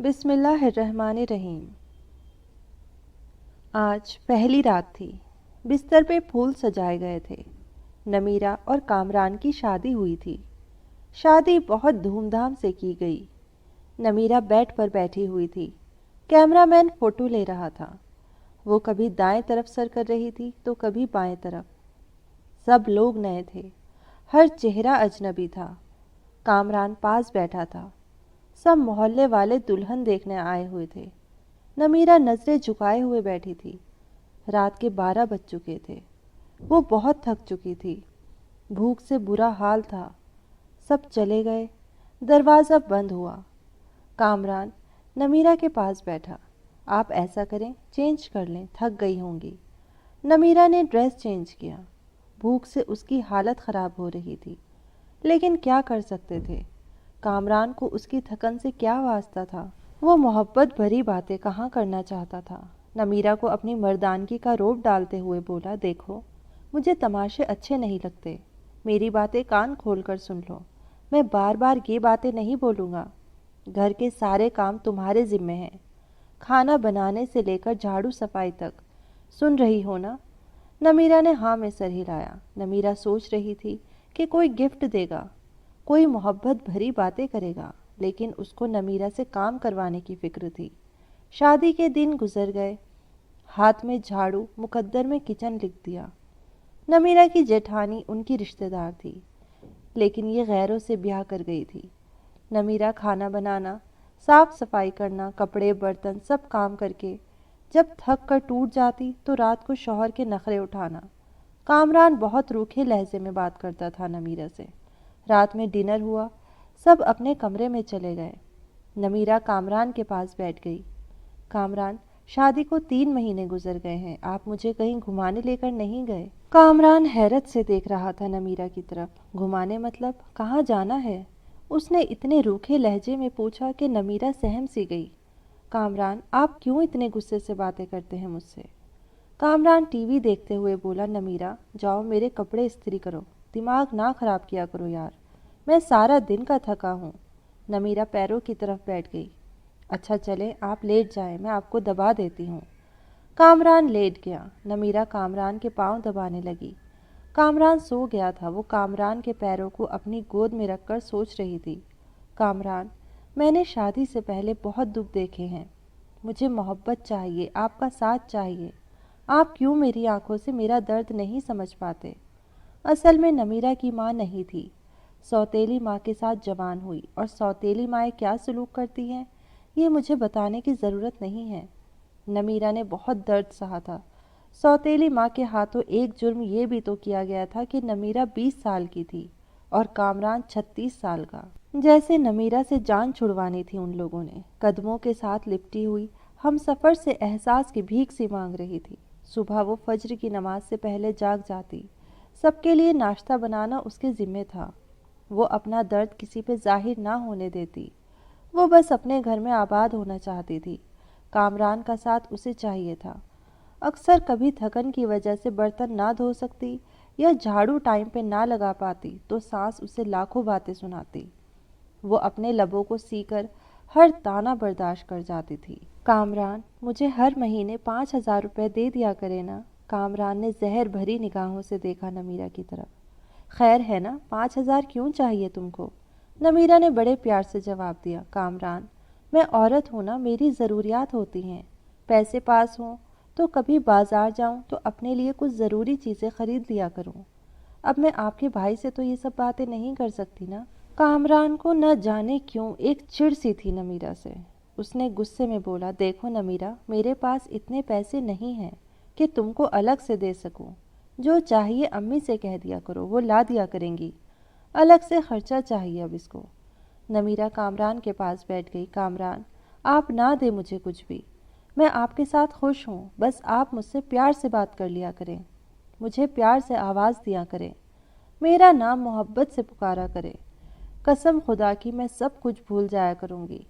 بسم اللہ الرحمن الرحیم۔ آج پہلی رات تھی۔ بستر پہ پھول سجائے گئے تھے۔ نمیرہ اور کامران کی شادی ہوئی تھی۔ شادی بہت دھوم دھام سے کی گئی۔ نمیرہ بیڈ پر بیٹھی ہوئی تھی۔ کیمرہ مین فوٹو لے رہا تھا۔ وہ کبھی دائیں طرف سر کر رہی تھی تو کبھی بائیں طرف۔ سب لوگ نئے تھے۔ ہر چہرہ اجنبی تھا۔ کامران پاس بیٹھا تھا۔ سب محلے والے دلہن دیکھنے آئے ہوئے تھے۔ نمیرہ نظریں جھکائے ہوئے بیٹھی تھی۔ رات کے 12 بج چکے تھے۔ وہ بہت تھک چکی تھی۔ بھوک سے برا حال تھا۔ سب چلے گئے۔ دروازہ بند ہوا۔ کامران نمیرہ کے پاس بیٹھا۔ آپ ایسا کریں، چینج کر لیں، تھک گئی ہوں گی۔ نمیرہ نے ڈریس چینج کیا۔ بھوک سے اس کی حالت خراب ہو رہی تھی، لیکن کیا کر سکتے تھے؟ کامران کو اس کی تھکن سے کیا واسطہ تھا؟ وہ محبت بھری باتیں کہاں کرنا چاہتا تھا؟ نمیرہ کو اپنی مردانگی کا روب ڈالتے ہوئے بولا، دیکھو، مجھے تماشے اچھے نہیں لگتے۔ میری باتیں کان کھول کر سن لو۔ میں بار بار یہ باتیں نہیں بولوں گا۔ گھر کے سارے کام تمہارے ذمہ ہیں، کھانا بنانے سے لے کر جھاڑو صفائی تک۔ سن رہی ہو نا؟ نمیرہ نے ہاں میں سر ہلایا۔ نمیرہ سوچ رہی تھی کہ کوئی گفٹ دے گا، کوئی محبت بھری باتیں کرے گا، لیکن اس کو نمیرہ سے کام کروانے کی فکر تھی۔ شادی کے دن گزر گئے۔ ہاتھ میں جھاڑو، مقدر میں کچن لکھ دیا۔ نمیرہ کی جیٹھانی ان کی رشتہ دار تھی، لیکن یہ غیروں سے بیاہ کر گئی تھی۔ نمیرہ کھانا بنانا، صاف صفائی کرنا، کپڑے برتن سب کام کر کے جب تھک کر ٹوٹ جاتی تو رات کو شوہر کے نخرے اٹھانا۔ کامران بہت روکھے لہجے میں بات کرتا تھا نمیرہ سے۔ رات میں ڈنر ہوا۔ سب اپنے کمرے میں چلے گئے۔ نمیرہ کامران کے پاس بیٹھ گئی۔ کامران، شادی کو 3 مہینے گزر گئے ہیں، آپ مجھے کہیں گھمانے لے کر نہیں گئے؟ کامران حیرت سے دیکھ رہا تھا نمیرہ کی طرف۔ گھمانے مطلب کہاں جانا ہے؟ اس نے اتنے روکھے لہجے میں پوچھا کہ نمیرہ سہم سی گئی۔ کامران، آپ کیوں اتنے غصے سے باتیں کرتے ہیں مجھ سے؟ کامران ٹی وی دیکھتے ہوئے بولا، نمیرہ جاؤ میرے کپڑے استری کرو، دماغ نہ خراب کیا کرو یار، میں سارا دن کا تھکا ہوں۔ نمیرہ پیروں کی طرف بیٹھ گئی۔ اچھا چلیں، آپ لیٹ جائیں، میں آپ کو دبا دیتی ہوں۔ کامران لیٹ گیا۔ نمیرہ کامران کے پاؤں دبانے لگی۔ کامران سو گیا تھا۔ وہ کامران کے پیروں کو اپنی گود میں رکھ کر سوچ رہی تھی، کامران، میں نے شادی سے پہلے بہت دکھ دیکھے ہیں۔ مجھے محبت چاہیے، آپ کا ساتھ چاہیے۔ آپ کیوں میری آنکھوں سے میرا درد نہیں سمجھ پاتے؟ اصل میں نمیرہ کی ماں نہیں تھی، سوتیلی ماں کے ساتھ جوان ہوئی، اور سوتیلی مائیں کیا سلوک کرتی ہیں یہ مجھے بتانے کی ضرورت نہیں ہے۔ نمیرہ نے بہت درد سہا تھا۔ سوتیلی ماں کے ہاتھوں ایک جرم یہ بھی تو کیا گیا تھا کہ نمیرہ 20 سال کی تھی اور کامران 36 سال کا۔ جیسے نمیرہ سے جان چھڑوانی تھی ان لوگوں نے۔ قدموں کے ساتھ لپٹی ہوئی ہم سفر سے احساس کی بھیک سی مانگ رہی تھی۔ صبح وہ فجر کی نماز سے پہلے جاگ جاتی۔ سب کے لیے ناشتہ بنانا اس کے ذمہ تھا۔ وہ اپنا درد کسی پہ ظاہر نہ ہونے دیتی۔ وہ بس اپنے گھر میں آباد ہونا چاہتی تھی۔ کامران کا ساتھ اسے چاہیے تھا۔ اکثر کبھی تھکن کی وجہ سے برتن نہ دھو سکتی یا جھاڑو ٹائم پہ نہ لگا پاتی تو سانس اسے لاکھوں باتیں سناتی۔ وہ اپنے لبوں کو سی کر ہر طعنہ برداشت کر جاتی تھی۔ کامران، مجھے ہر مہینے 5,000 روپے دے دیا کرے نا؟ کامران نے زہر بھری نگاہوں سے دیکھا نمیرہ کی طرف۔ خیر ہے نا، 5,000 کیوں چاہیے تم کو؟ نمیرہ نے بڑے پیار سے جواب دیا، کامران، میں عورت ہوں نا، میری ضروریات ہوتی ہیں۔ پیسے پاس ہوں تو کبھی بازار جاؤں تو اپنے لیے کچھ ضروری چیزیں خرید لیا کروں۔ اب میں آپ کے بھائی سے تو یہ سب باتیں نہیں کر سکتی نا؟ کامران کو نہ جانے کیوں ایک چڑ سی تھی نمیرہ سے۔ اس نے غصے میں بولا، دیکھو نمیرہ، میرے پاس اتنے پیسے نہیں ہیں کہ تم کو الگ سے دے سکوں۔ جو چاہیے امی سے کہہ دیا کرو، وہ لا دیا کریں گی۔ الگ سے خرچہ چاہیے اب اس کو۔ نمیرہ کامران کے پاس بیٹھ گئی۔ کامران، آپ نہ دیں مجھے کچھ بھی، میں آپ کے ساتھ خوش ہوں، بس آپ مجھ سے پیار سے بات کر لیا کریں، مجھے پیار سے آواز دیا کریں، میرا نام محبت سے پکارا کریں۔ قسم خدا کی میں سب کچھ بھول جایا کروں گی،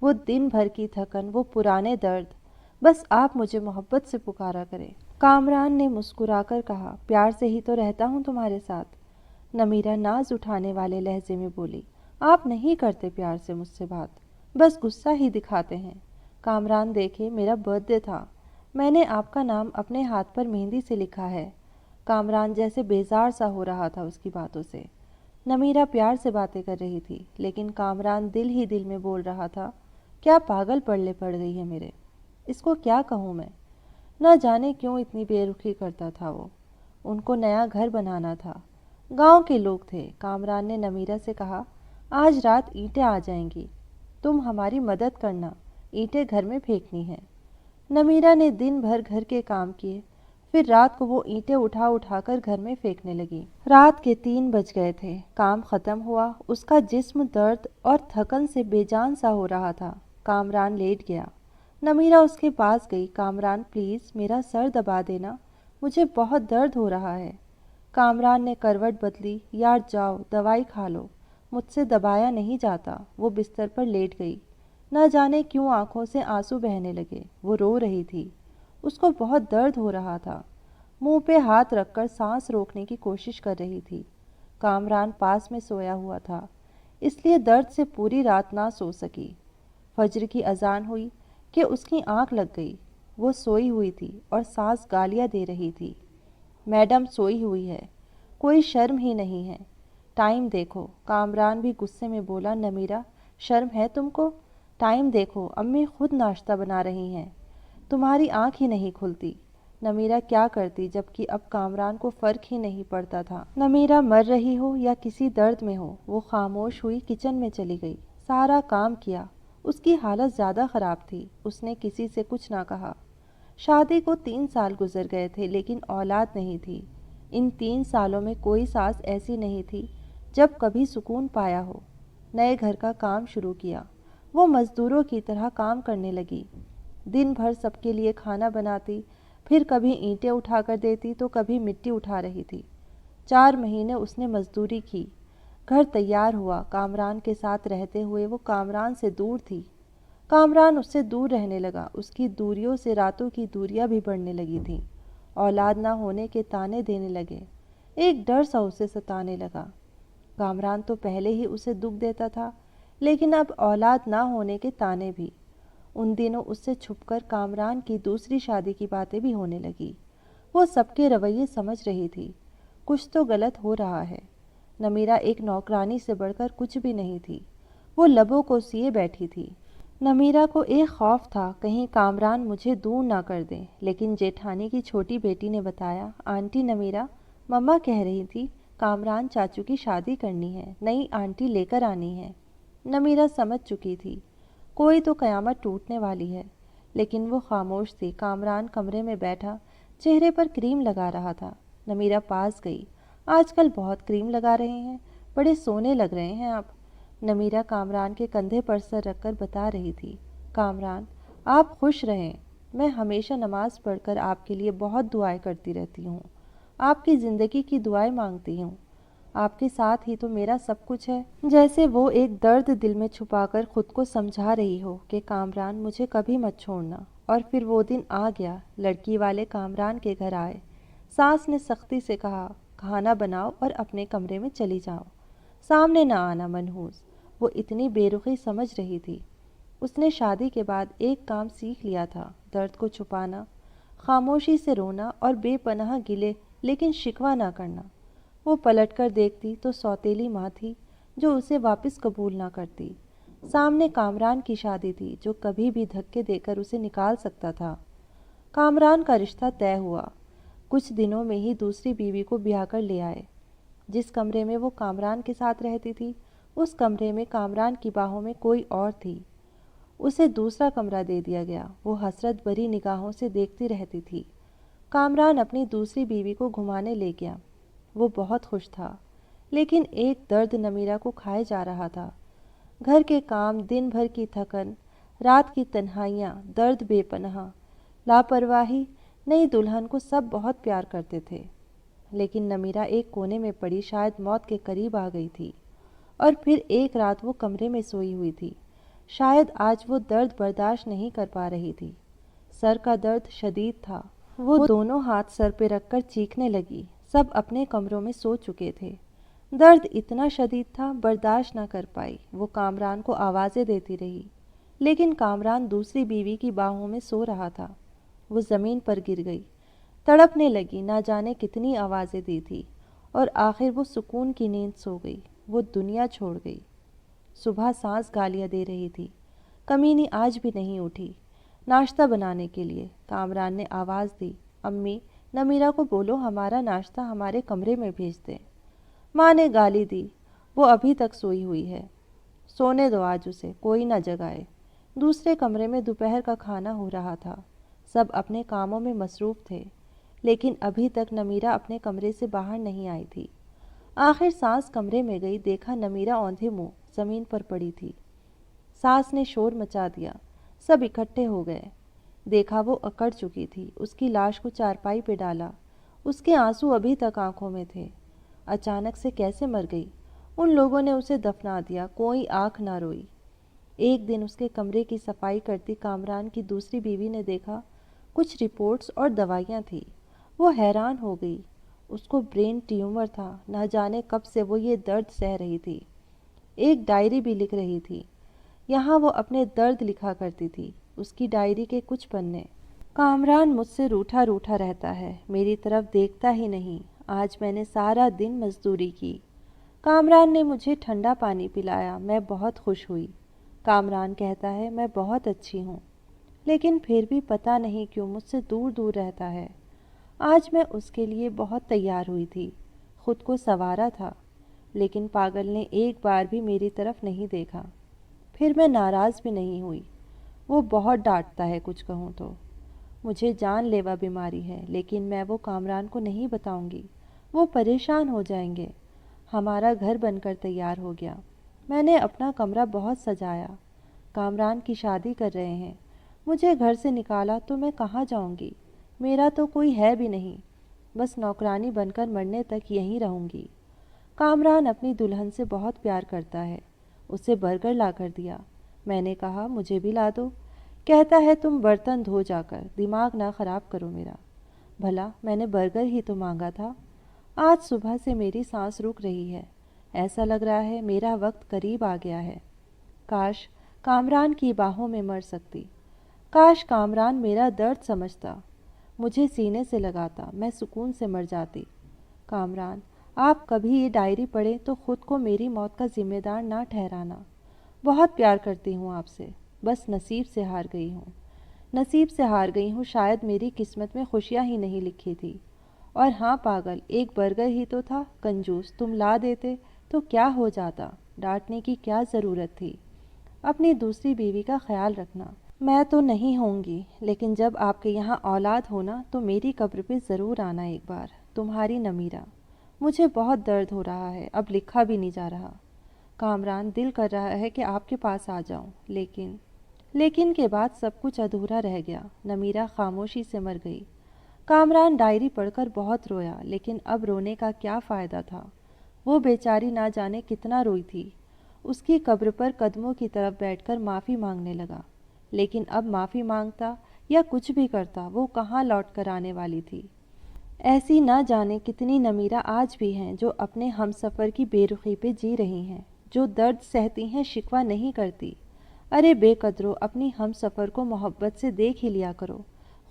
وہ دن بھر کی تھکن، وہ پرانے درد، بس آپ مجھے محبت سے پکارا کریں۔ کامران نے مسکرا کر کہا، پیار سے ہی تو رہتا ہوں تمہارے ساتھ۔ نمیرہ ناز اٹھانے والے لہجے میں بولی، آپ نہیں کرتے پیار سے مجھ سے بات، बस गुस्सा ही दिखाते हैं। कामरान देखे, मेरा बर्थडे था, मैंने आपका नाम अपने हाथ पर मेहंदी से लिखा है। कामरान जैसे बेजार सा हो रहा था उसकी बातों से। नमीरा प्यार से बातें कर रही थी, लेकिन कामरान दिल ही दिल में बोल रहा था, क्या पागल पड़ले पड़ गई है मेरे, इसको क्या कहूँ मैं। न जाने क्यों इतनी बेरुखी करता था वो। उनको नया घर बनाना था, गांव के लोग थे। कामरान ने नमीरा से कहा, आज रात ईंटें आ जाएंगी, तुम हमारी मदद करना, ईंटें घर में फेंकनी है। नमीरा ने दिन भर घर के काम किए, फिर रात को वो ईंटें उठा उठा कर घर में फेंकने लगी। रात के 3 बज गए थे। काम खत्म हुआ। उसका जिस्म दर्द और थकन से बेजान सा हो रहा था। कामरान लेट गया। नमीरा उसके पास गई। कामरान, प्लीज़ मेरा सर दबा देना, मुझे बहुत दर्द हो रहा है। कामरान ने करवट बदली। यार जाओ, दवाई खा लो, मुझसे दबाया नहीं जाता। वो बिस्तर पर लेट गई। न जाने क्यों आंखों से आंसू बहने लगे। वो रो रही थी, उसको बहुत दर्द हो रहा था। मुंह पे हाथ रखकर सांस रोकने की कोशिश कर रही थी। कामरान पास में सोया हुआ था, इसलिए दर्द से पूरी रात ना सो सकी। फज्र की अजान हुई कि उसकी आंख लग गई। वो सोई हुई थी और सास गालियां दे रही थी। मैडम सोई हुई है, कोई शर्म ही नहीं है, टाइम देखो। कामरान भी गुस्से में बोला, नमीरा शर्म है तुमको? टाइम देखो, अम्मी खुद नाश्ता बना रही हैं, तुम्हारी आंख ही नहीं खुलती। नमीरा क्या करती, जबकि अब कामरान को फर्क ही नहीं पड़ता था। नमीरा मर रही हो या किसी दर्द में हो। वो खामोश हुई, किचन में चली गई। सारा काम किया। उसकी हालत ज़्यादा ख़राब थी। उसने किसी से कुछ ना कहा। शादी को 3 साल गुजर गए थे, लेकिन औलाद नहीं थी। इन 3 सालों में कोई सास ऐसी नहीं थी जब कभी सुकून पाया हो। नए घर का काम शुरू किया। वो मजदूरों की तरह काम करने लगी। दिन भर सबके लिए खाना बनाती, फिर कभी ईंटें उठाकर देती तो कभी मिट्टी उठा रही थी। 4 महीने उसने मजदूरी की। घर तैयार हुआ। कामरान के साथ रहते हुए वो कामरान से दूर थी। कामरान उससे दूर रहने लगा। उसकी दूरियों से रातों की दूरियां भी बढ़ने लगी थीं। औलाद ना होने के ताने देने लगे। एक डर सा उसे सताने लगा। कामरान तो पहले ही उसे दुख देता था, लेकिन अब औलाद ना होने के ताने भी। उन दिनों उससे छुपकर कामरान की दूसरी शादी की बातें भी होने लगी। वो सबके रवैये समझ रही थी, कुछ तो गलत हो रहा है। नमीरा एक नौकरानी से बढ़कर कुछ भी नहीं थी। वो लबों को सिए बैठी थी। नमीरा को एक खौफ था, कहीं कामरान मुझे दूर ना कर दें। लेकिन जेठानी की छोटी बेटी ने बताया, आंटी नमीरा, मम्मा कह रही थी कामरान चाचू की शादी करनी है, नई आंटी लेकर आनी है। नमीरा समझ चुकी थी, कोई तो कयामत टूटने वाली है, लेकिन वो खामोश थी। कामरान कमरे में बैठा चेहरे पर क्रीम लगा रहा था। नमीरा पास गई। आजकल बहुत क्रीम लगा रहे हैं, बड़े सोने लग रहे हैं आप। नमीरा कामरान के कंधे पर सर रखकर बता रही थी, कामरान आप खुश रहें, मैं हमेशा नमाज पढ़कर आपके लिए बहुत दुआएं करती रहती हूँ, आपकी ज़िंदगी की दुआएं मांगती हूँ, आपके साथ ही तो मेरा सब कुछ है। जैसे वो एक दर्द दिल में छुपाकर खुद को समझा रही हो कि कामरान मुझे कभी मत छोड़ना। और फिर वो दिन आ गया। लड़की वाले कामरान के घर आए। सास ने सख्ती से कहा, खाना बनाओ और अपने कमरे में चली जाओ, सामने ना आना मनहूस। वो इतनी बेरुखी समझ रही थी। उसने शादी के बाद एक काम सीख लिया था, दर्द को छुपाना, खामोशी से रोना और बेपनाह गिले लेकिन शिकवा ना करना। वो पलटकर देखती तो सौतेली माँ थी जो उसे वापस कबूल ना करती। सामने कामरान की शादी थी जो कभी भी धक्के देकर उसे निकाल सकता था। कामरान का रिश्ता तय हुआ। कुछ दिनों में ही दूसरी बीवी को ब्याह कर ले आए। जिस कमरे में वो कामरान के साथ रहती थी, उस कमरे में कामरान की बाहों में कोई और थी। उसे दूसरा कमरा दे दिया गया। वो हसरत भरी निगाहों से देखती रहती थी। कामरान अपनी दूसरी बीवी को घुमाने ले गया। वो बहुत खुश था, लेकिन एक दर्द नमीरा को खाए जा रहा था। घर के काम, दिन भर की थकन, रात की तन्हाइयाँ, दर्द बेपनाह, लापरवाही। नई दुल्हन को सब बहुत प्यार करते थे, लेकिन नमीरा एक कोने में पड़ी शायद मौत के करीब आ गई थी। और फिर एक रात वो कमरे में सोई हुई थी। शायद आज वो दर्द बर्दाश्त नहीं कर पा रही थी। सर का दर्द शदीद था। वो दोनों हाथ सर पे रखकर चीखने लगी। सब अपने कमरों में सो चुके थे। दर्द इतना शदीद था, बर्दाश्त ना कर पाई। वो कामरान को आवाज़ें देती रही, लेकिन कामरान दूसरी बीवी की बाहों में सो रहा था। वो ज़मीन पर गिर गई, तड़पने लगी, ना जाने कितनी आवाज़ें दी थी, और आखिर वो सुकून की नींद सो गई। वो दुनिया छोड़ गई। सुबह सांस गालियाँ दे रही थी। कमीनी आज भी नहीं उठी। नाश्ता बनाने के लिए कामरान ने आवाज़ दी, अम्मी, नमीरा को बोलो हमारा नाश्ता हमारे कमरे में भेज दें। माँ ने गाली दी, वो अभी तक सोई हुई है, सोने दो आज उसे, कोई ना जगाए। दूसरे कमरे में दोपहर का खाना हो रहा था। सब अपने कामों में मसरूफ़ थे, लेकिन अभी तक नमीरा अपने कमरे से बाहर नहीं आई थी। आखिर सास कमरे में गई, देखा नमीरा औंधे मुंह ज़मीन पर पड़ी थी। सास ने शोर मचा दिया, सब इकट्ठे हो गए। देखा वो अकड़ चुकी थी। उसकी लाश को चारपाई पे डाला। उसके आंसू अभी तक आंखों में थे। अचानक से कैसे मर गई? उन लोगों ने उसे दफना दिया, कोई आंख ना रोई। एक दिन उसके कमरे की सफाई करती कामरान की दूसरी बीवी ने देखा कुछ रिपोर्ट्स और दवाइयाँ थी। वो हैरान हो गई। उसको ब्रेन ट्यूमर था। न जाने कब से वो ये दर्द सह रही थी। एक डायरी भी लिख रही थी। यहाँ वो अपने दर्द लिखा करती थी। उसकी डायरी के कुछ पन्ने। कामरान मुझसे रूठा रूठा रहता है, मेरी तरफ देखता ही नहीं। आज मैंने सारा दिन मजदूरी की। कामरान ने मुझे ठंडा पानी पिलाया, मैं बहुत खुश हुई। कामरान कहता है मैं बहुत अच्छी हूँ, लेकिन फिर भी पता नहीं क्यों मुझसे दूर दूर रहता है। आज मैं उसके लिए बहुत तैयार हुई थी, खुद को संवारा था, लेकिन पागल ने एक बार भी मेरी तरफ नहीं देखा। फिर मैं नाराज़ भी नहीं हुई। वो बहुत डांटता है कुछ कहूँ तो। मुझे जानलेवा बीमारी है, लेकिन मैं वो कामरान को नहीं बताऊंगी। वो परेशान हो जाएंगे। हमारा घर बनकर तैयार हो गया। मैंने अपना कमरा बहुत सजाया। कामरान की शादी कर रहे हैं। मुझे घर से निकाला तो मैं कहाँ जाऊंगी? मेरा तो कोई है भी नहीं। बस नौकरानी बनकर मरने तक यहीं रहूंगी। कामरान अपनी दुल्हन से बहुत प्यार करता है। उसे बर्गर ला कर दिया। मैंने कहा मुझे भी ला दो। कहता है तुम बर्तन धो जाकर, दिमाग ना ख़राब करो मेरा। भला मैंने बर्गर ही तो मांगा था। आज सुबह से मेरी सांस रुक रही है। ऐसा लग रहा है मेरा वक्त करीब आ गया है। काश कामरान की बाहों में मर सकती। काश कामरान मेरा दर्द समझता, मुझे सीने से लगाता, मैं सुकून से मर जाती। कामरान, आप कभी ये डायरी पढ़ें तो ख़ुद को मेरी मौत का ज़िम्मेदार ना ठहराना। बहुत प्यार करती हूँ आपसे, बस नसीब से हार गई हूँ। नसीब से हार गई हूँ, शायद मेरी किस्मत में खुशियाँ ही नहीं लिखी थी। और हाँ पागल, एक बर्गर ही तो था, कंजूस, तुम ला देते तो क्या हो जाता? डांटने की क्या ज़रूरत थी? अपनी दूसरी बीवी का ख्याल रखना। मैं तो नहीं होंगी, लेकिन जब आपके यहाँ औलाद होना तो मेरी कब्र पे ज़रूर आना एक बार। तुम्हारी नमीरा। मुझे बहुत दर्द हो रहा है, अब लिखा भी नहीं जा रहा। कामरान, दिल कर रहा है कि आपके पास आ जाऊं, लेकिन के बाद सब कुछ अधूरा रह गया। नमीरा खामोशी से मर गई। कामरान डायरी पढ़कर बहुत रोया, लेकिन अब रोने का क्या फ़ायदा था? वो बेचारी ना जाने कितना रोई थी। उसकी कब्र पर कदमों की तरफ बैठकर माफ़ी मांगने लगा, लेकिन अब माफ़ी मांगता या कुछ भी करता, वो कहाँ लौट कर आने वाली थी। ऐसी ना जाने कितनी नमीरा आज भी हैं जो अपने हमसफ़र की बेरुखी पे जी रही हैं, जो दर्द सहती हैं, शिकवा नहीं करती। अरे बेकदरो, अपनी हमसफ़र को मोहब्बत से देख ही लिया करो।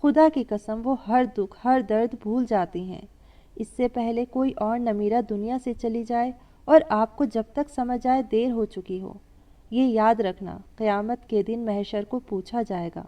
खुदा की कसम, वो हर दुख हर दर्द भूल जाती हैं। इससे पहले कोई और नमीरा दुनिया से चली जाए और आपको जब तक समझ आए देर हो चुकी हो। ये याद रखना, क़यामत के दिन महशर को पूछा जाएगा।